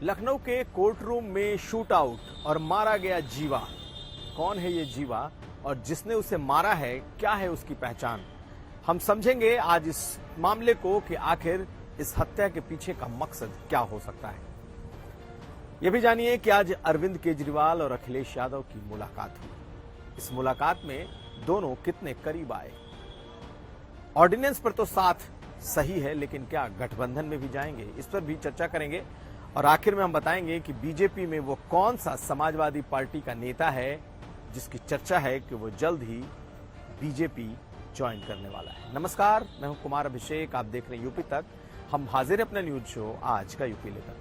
लखनऊ के court room में shoot out और मारा गया जीवा। कौन है ये जीवा और जिसने उसे मारा है, क्या है उसकी पहचान? हम समझेंगे आज इस मामले को कि आखिर इस हत्या के पीछे का मकसद क्या हो सकता है। यह भी जानिए कि आज अरविंद केजरीवाल और अखिलेश यादव की मुलाकात हुई। इस मुलाकात में दोनों कितने करीब आए। ऑर्डिनेंस पर तो साथ सही है, लेकिन क्या गठबंधन में भी जाएंगे? इस पर भी चर्चा करेंगे और आखिर में हम बताएंगे कि बीजेपी में वो कौन सा समाजवादी पार्टी का नेता है जिसकी चर्चा है कि वो जल्द ही बीजेपी ज्वाइन करने वाला है। नमस्कार, मैं हूं कुमार अभिषेक, आप देख रहे हैं यूपी तक। हम हाजिर हैं अपना न्यूज शो आज का यूपी लेकर।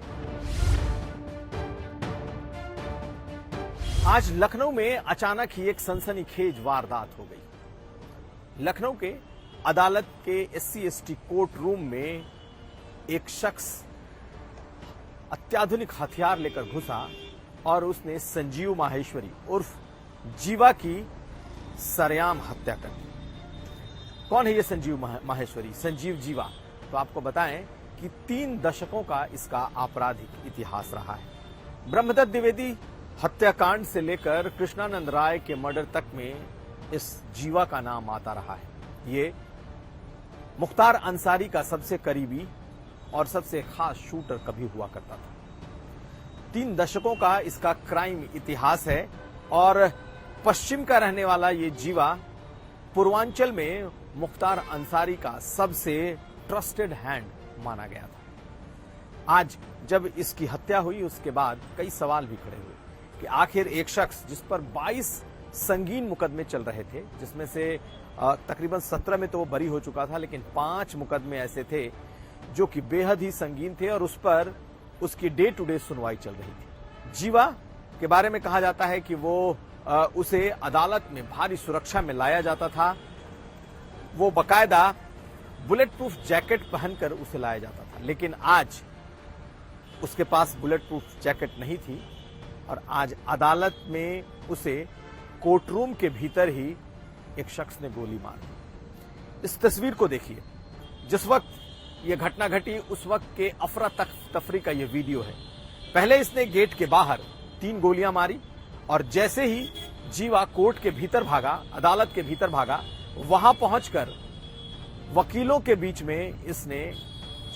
आज लखनऊ में अचानक ही एक सनसनीखेज वारदात हो गई। लखनऊ के अदालत के SC/ST कोर्ट रूम में एक शख्स अत्याधुनिक हथियार लेकर घुसा और उसने संजीव माहेश्वरी उर्फ जीवा की सरेआम हत्या कर दी। कौन है ये संजीव माहेश्वरी, संजीव जीवा? तो आपको बताएं कि 3 दशकों का इसका आपराधिक इतिहास रहा है। ब्रह्मदत्त द्विवेदी हत्याकांड से लेकर कृष्णानंद राय के मर्डर तक में इस जीवा का नाम आता रहा है। ये मुख्तार अंसारी का सबसे करीबी और सबसे खास शूटर कभी हुआ करता था। 3 दशकों का इसका क्राइम इतिहास है और पश्चिम का रहने वाला ये जीवा पूर्वांचल में मुख्तार अंसारी का सबसे ट्रस्टेड हैंड माना गया था। आज जब इसकी हत्या हुई उसके बाद कई सवाल भी खड़े हुए कि आखिर एक शख्स जिस पर 22 संगीन मुकदमे चल रहे थे, जिसमें से तकरीबन 17 में तो वो बरी हो चुका था, लेकिन 5 मुकदमे ऐसे थे जो कि बेहद ही संगीन थे और उस पर उसकी डे टू डे सुनवाई चल रही थी। जीवा के बारे में कहा जाता है कि वो उसे अदालत में भारी सुरक्षा में लाया जाता था। वो बकायदा बुलेट प्रूफ जैकेट पहनकर उसे लाया जाता था, लेकिन आज उसके पास बुलेट प्रूफ जैकेट नहीं थी और आज अदालत में उसे कोर्टरूम के भीतर ही एक शख्स ने गोली मार दी। इस तस्वीर को देखिए। जिस वक्त यह घटना घटी उस वक्त के अफरा तफरी का यह वीडियो है। पहले इसने गेट के बाहर 3 गोलियां मारी और जैसे ही जीवा कोर्ट के भीतर भागा, अदालत के भीतर भागा, वहां पहुंचकर वकीलों के बीच में इसने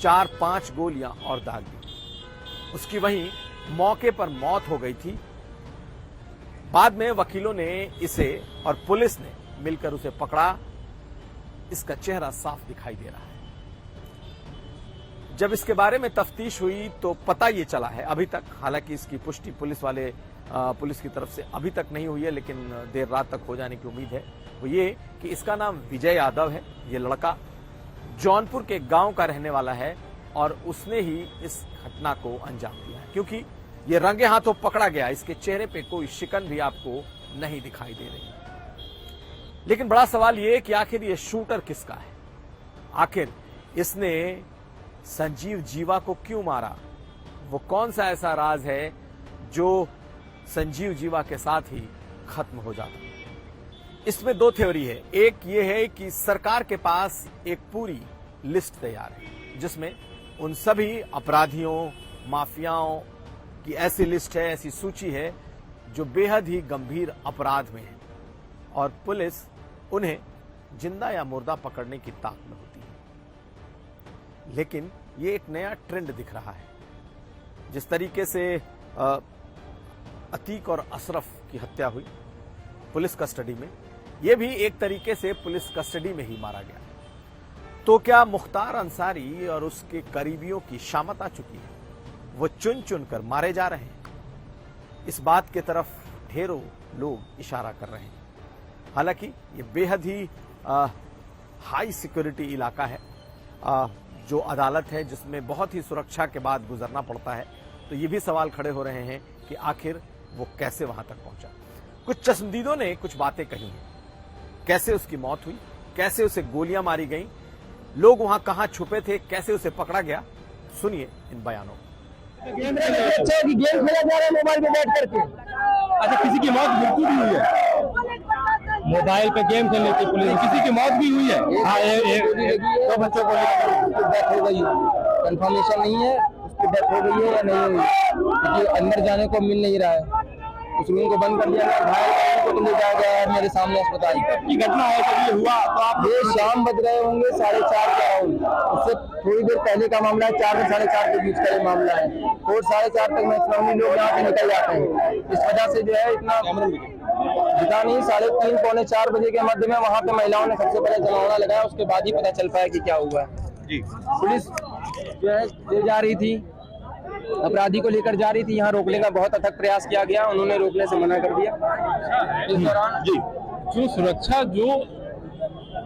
4-5 गोलियां और दाग दी। उसकी वहीं मौके पर मौत हो गई थी। बाद में वकीलों ने इसे और पुलिस ने मिलकर उसे पकड़ा। इसका चेहरा साफ दिखाई दे रहा है। जब इसके बारे में तफ्तीश हुई तो पता ये चला है, अभी तक हालांकि इसकी पुष्टि पुलिस की तरफ से अभी तक नहीं हुई है, लेकिन देर रात तक हो जाने की उम्मीद है। वो ये कि इसका नाम विजय यादव है। ये लड़का जौनपुर के गांव का रहने वाला है और उसने ही इस घटना को अंजाम दिया है, क्योंकि ये रंगे हाथों पकड़ा गया। इसके चेहरे पे कोई शिकन भी आपको नहीं दिखाई दे रही। लेकिन बड़ा सवाल ये कि आखिर ये शूटर किसका है? आखिर इसने संजीव जीवा को क्यों मारा? वो कौन सा ऐसा राज है जो संजीव जीवा के साथ ही खत्म हो जाता? इसमें 2 थ्योरी है। एक ये है कि सरकार के पास एक पूरी लिस्ट तैयार है जिसमें उन सभी अपराधियों, माफियाओं की ऐसी लिस्ट है, ऐसी सूची है जो बेहद ही गंभीर अपराध में है और पुलिस उन्हें जिंदा या मुर्दा पकड़ने की ताक में होती है। लेकिन ये एक नया ट्रेंड दिख रहा है। जिस तरीके से अतीक और अशरफ की हत्या हुई पुलिस कस्टडी में, यह भी एक तरीके से पुलिस कस्टडी में ही मारा गया। तो क्या मुख्तार अंसारी और उसके करीबियों की शामत आ चुकी है? वो चुन चुन कर मारे जा रहे हैं। इस बात की तरफ ढेरों लोग इशारा कर रहे हैं। हालांकि ये बेहद ही हाई सिक्योरिटी इलाका है, जो अदालत है जिसमें बहुत ही सुरक्षा के बाद गुजरना पड़ता है। तो ये भी सवाल खड़े हो रहे हैं कि आखिर वो कैसे वहां तक पहुंचा। कुछ चश्मदीदों ने कुछ बातें कही हैं, कैसे उसकी मौत हुई, कैसे उसे गोलियां मारी गईं, लोग वहां कहां छुपे थे, कैसे उसे पकड़ा गया। सुनिए इन बयानों को। गेम खेला जा रहा है मोबाइल में बैठ करके। अच्छा, किसी की मौत मृत्यु भी हुई है? मोबाइल पे गेम खेलने की पुलिस किसी की मौत भी हुई है? हाँ, 2 बच्चों को डेथ हो गई। कंफर्मेशन नहीं है, की डेथ हो गई है या नहीं हुई, क्योंकि अंदर जाने को मिल नहीं रहा है। उस रूम को बंद कर दिया गया, घायल करने को ले जाया गया है मेरे सामने अस्पताल। की घटना है जब ये हुआ तो आप ये शाम बज रहे होंगे 4:30 के अराउंड, उससे थोड़ी देर पहले का मामला है। 4 से 4:30 के बीच का ये मामला है और 4:30 तक मैक्सिमम लोग यहाँ से निकल जाते हैं। इस वजह से जो है इतना दिखा नहीं। 3:30 पौने 4 बजे के मध्य में वहाँ पे महिलाओं ने सबसे पहले जलावड़ा लगाया, उसके बाद ही पता चल पाया कि क्या हुआ है। जी पुलिस जो है ले जा रही थी, अपराधी को लेकर जा रही थी, यहाँ रोकने का बहुत अथक प्रयास किया गया, उन्होंने रोकने से मना कर दिया। इस दौरान जी जो सुरक्षा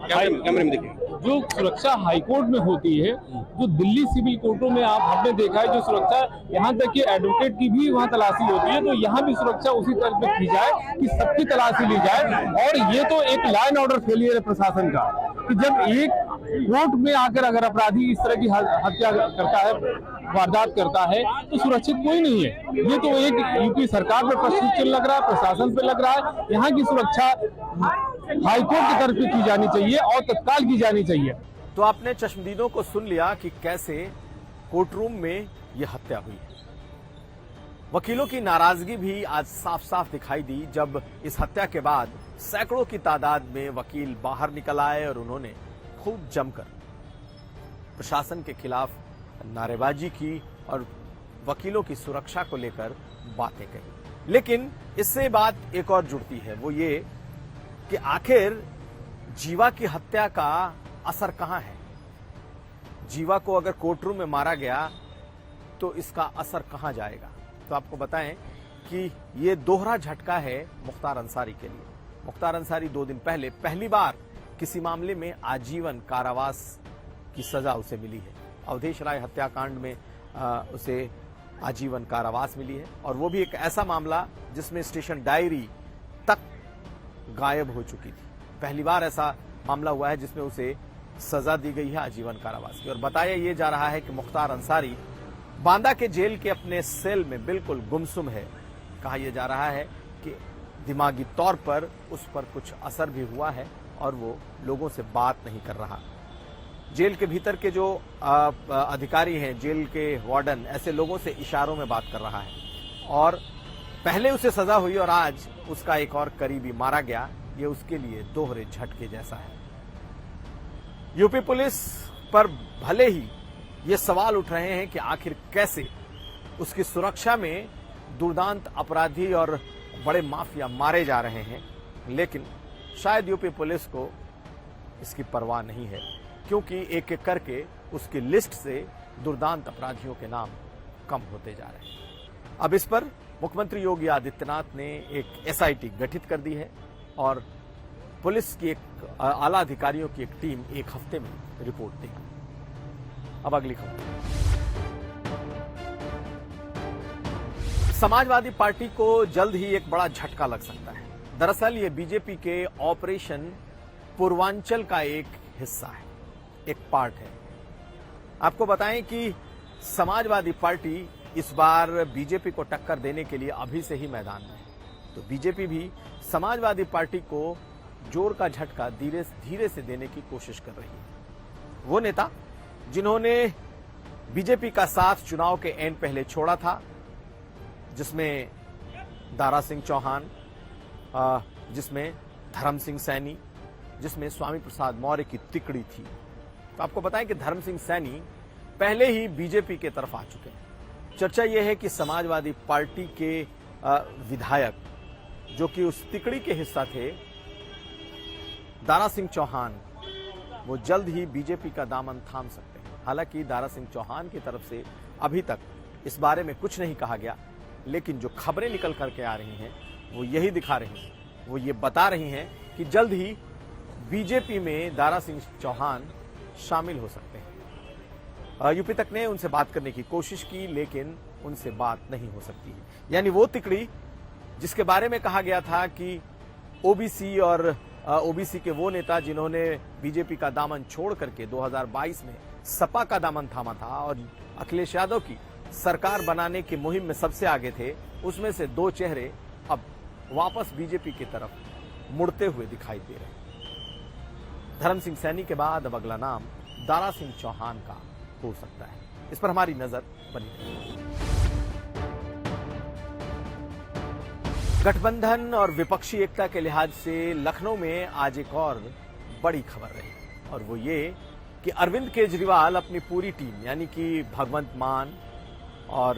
कैमरे में देखिए जो सुरक्षा हाईकोर्ट में होती है, जो दिल्ली सिविल कोर्टों में आप हमने देखा है, जो सुरक्षा यहाँ तक कि एडवोकेट की भी वहाँ तलाशी होती है, तो यहाँ भी सुरक्षा उसी तरह पे की जाए कि सबकी तलाशी ली जाए। और ये तो एक लॉ एंड ऑर्डर फेलियर है प्रशासन का कि जब एक कोर्ट में आकर अगर अपराधी इस तरह की हत्या करता है, वारदात करता है, तो सुरक्षित कोई नहीं है। ये तो एक यूपी सरकार पे प्रश्न लग रहा है, प्रशासन पे लग रहा है। यहाँ की सुरक्षा हाईकोर्ट की तरफ से की जानी चाहिए और तत्काल की जानी चाहिए। तो आपने चश्मदीदों को सुन लिया कि कैसे कोर्टरूम में यह हत्या हुई है। वकीलों की नाराजगी भी आज साफ साफ दिखाई दी जब इस हत्या के बाद सैकड़ों की तादाद में वकील बाहर निकल आए और उन्होंने खूब जमकर प्रशासन के खिलाफ नारेबाजी की और वकीलों की सुरक्षा को लेकर बातें कही। लेकिन इससे बात एक और जुड़ती है, वो ये कि आखिर जीवा की हत्या का असर कहां है। जीवा को अगर कोर्टरूम में मारा गया तो इसका असर कहां जाएगा। तो आपको बताएं कि ये दोहरा झटका है मुख्तार अंसारी के लिए। मुख्तार अंसारी 2 दिन पहले पहली बार किसी मामले में आजीवन कारावास की सजा उसे मिली है। अवधेश राय हत्याकांड में उसे आजीवन कारावास मिली है, और वो भी एक ऐसा मामला जिसमें स्टेशन डायरी तक गायब हो चुकी थी। पहली बार ऐसा मामला हुआ है जिसमें उसे सजा दी गई है आजीवन कारावास की। और बताया ये जा रहा है कि मुख्तार अंसारी बांदा के जेल के अपने सेल में बिल्कुल गुमसुम है। कहा यह जा रहा है कि दिमागी तौर पर उस पर कुछ असर भी हुआ है और वो लोगों से बात नहीं कर रहा। जेल के भीतर के जो अधिकारी हैं, जेल के वार्डन, ऐसे लोगों से इशारों में बात कर रहा है। और पहले उसे सजा हुई और आज उसका एक और करीबी मारा गया। ये उसके लिए दोहरे झटके जैसा है। यूपी पुलिस पर भले ही ये सवाल उठ रहे हैं कि आखिर कैसे उसकी सुरक्षा में दुर्दांत अपराधी और बड़े माफिया मारे जा रहे हैं, लेकिन शायद यूपी पुलिस को इसकी परवाह नहीं है, क्योंकि एक एक करके उसकी लिस्ट से दुर्दांत अपराधियों के नाम कम होते जा रहे हैं। अब इस पर मुख्यमंत्री योगी आदित्यनाथ ने एक एसआईटी गठित कर दी है और पुलिस की एक आला अधिकारियों की एक टीम 1 हफ्ते में रिपोर्ट देगी। अब अगली खबर। समाजवादी पार्टी को जल्द ही एक बड़ा झटका लग सकता है। दरअसल ये बीजेपी के ऑपरेशन पूर्वांचल का एक हिस्सा है, एक पार्ट है। आपको बताएं कि समाजवादी पार्टी इस बार बीजेपी को टक्कर देने के लिए अभी से ही मैदान में है। तो बीजेपी भी समाजवादी पार्टी को जोर का झटका धीरे धीरे से देने की कोशिश कर रही है। वो नेता जिन्होंने बीजेपी का साथ चुनाव के एंड पहले छोड़ा था, जिसमें दारा सिंह चौहान, जिसमें धर्म सिंह सैनी, जिसमें स्वामी प्रसाद मौर्य की तिकड़ी थी। तो आपको बताएं कि धर्म सिंह सैनी पहले ही बीजेपी के तरफ आ चुके हैं। चर्चा यह है कि समाजवादी पार्टी के विधायक जो कि उस तिकड़ी के हिस्सा थे, दारा सिंह चौहान, वो जल्द ही बीजेपी का दामन थाम सकते हैं। हालांकि दारा सिंह चौहान की तरफ से अभी तक इस बारे में कुछ नहीं कहा गया, लेकिन जो खबरें निकल करके आ रही हैं वो यही दिखा रही हैं, वो ये बता रही हैं कि जल्द ही बीजेपी में दारा सिंह चौहान शामिल हो सकते हैं। यूपी तक ने उनसे बात करने की कोशिश की, लेकिन उनसे बात नहीं हो सकती है। यानी वो तिकड़ी जिसके बारे में कहा गया था कि ओबीसी और ओबीसी के वो नेता जिन्होंने बीजेपी का दामन छोड़ करके 2022 में सपा का दामन थामा था और अखिलेश यादव की सरकार बनाने की मुहिम में सबसे आगे थे, उसमें से 2 चेहरे अब वापस बीजेपी की तरफ मुड़ते हुए दिखाई दे रहे हैं। धर्म सिंह सैनी के बाद अब अगला नाम दारा सिंह चौहान का हो सकता है। इस पर हमारी नजर बनी रही। गठबंधन और विपक्षी एकता के लिहाज से लखनऊ में आज एक और बड़ी खबर रही और वो ये कि अरविंद केजरीवाल अपनी पूरी टीम यानी कि भगवंत मान और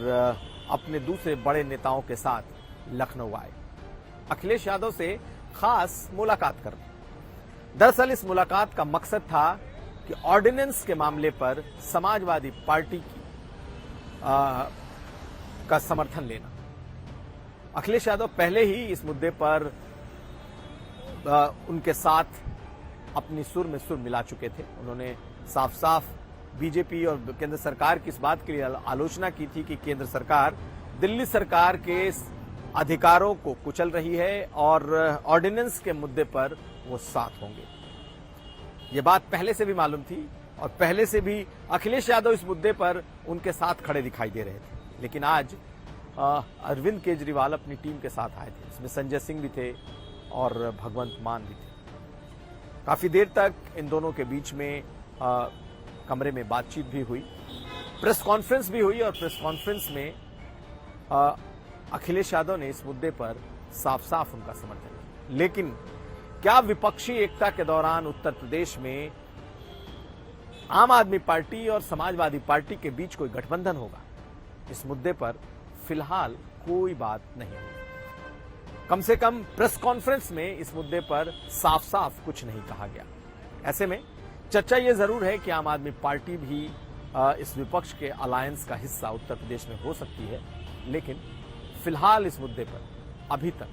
अपने दूसरे बड़े नेताओं के साथ लखनऊ आए अखिलेश यादव से खास मुलाकात करने। दरअसल इस मुलाकात का मकसद था कि ऑर्डिनेंस के मामले पर समाजवादी पार्टी की का समर्थन लेना। अखिलेश यादव पहले ही इस मुद्दे पर उनके साथ अपनी सुर में सुर मिला चुके थे। उन्होंने साफ साफ बीजेपी और केंद्र सरकार की इस बात के लिए आलोचना की थी कि केंद्र सरकार दिल्ली सरकार के अधिकारों को कुचल रही है और ऑर्डिनेंस के मुद्दे पर वो साथ होंगे। ये बात पहले से भी मालूम थी और पहले से भी अखिलेश यादव इस मुद्दे पर उनके साथ खड़े दिखाई दे रहे थे। लेकिन आज अरविंद केजरीवाल अपनी टीम के साथ आए थे। इसमें संजय सिंह भी थे और भगवंत मान भी थे। काफी देर तक इन दोनों के बीच में कमरे में बातचीत भी हुई, प्रेस कॉन्फ्रेंस भी हुई और प्रेस कॉन्फ्रेंस में अखिलेश यादव ने इस मुद्दे पर साफ साफ उनका समर्थन किया। लेकिन क्या विपक्षी एकता के दौरान उत्तर प्रदेश में आम आदमी पार्टी और समाजवादी पार्टी के बीच कोई गठबंधन होगा? इस मुद्दे पर फिलहाल कोई बात नहीं हुई। कम से कम प्रेस कॉन्फ्रेंस में इस मुद्दे पर साफ साफ कुछ नहीं कहा गया। ऐसे में चर्चा यह जरूर है कि आम आदमी पार्टी भी इस विपक्ष के अलायंस का हिस्सा उत्तर प्रदेश में हो सकती है। लेकिन फिलहाल इस मुद्दे पर अभी तक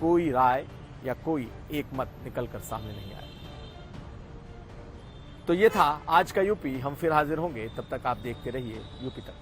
कोई राय या कोई एक मत निकलकर सामने नहीं आया। तो ये था आज का यूपी। हम फिर हाजिर होंगे, तब तक आप देखते रहिए यूपी तक।